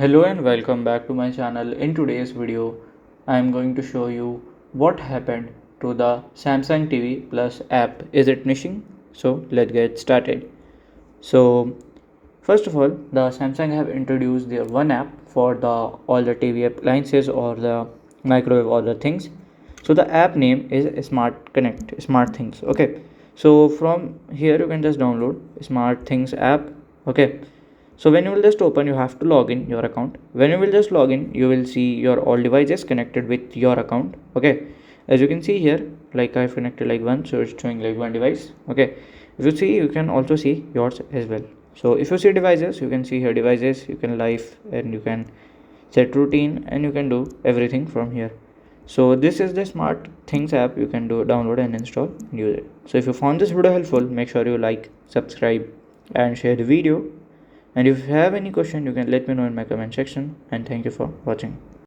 Hello and welcome back to my channel. In today's video, I am going to show you what happened to the Samsung TV Plus app. Is it missing? So let's get started. So first of all, the Samsung have introduced their one app for the all the TV appliances or the microwave or the things. So the app name is Smart Connect, Smart Things. Okay. So from here you can just download Smart Things app. Okay. So when you will just open, you have to log in your account. When you will just log in, you will see your all devices connected with your account. Okay, as you can see here, like I've connected like one, so it's showing like one device. Okay, if you see, you can also see yours as well. So if you see devices, you can see here devices, you can live and you can set routine and you can do everything from here. So this is the Smart Things app. You can do download and install and use it. So if you found this video helpful, make sure you like, subscribe and share the video. And if you have any question, you can let me know in my comment section. And thank you for watching.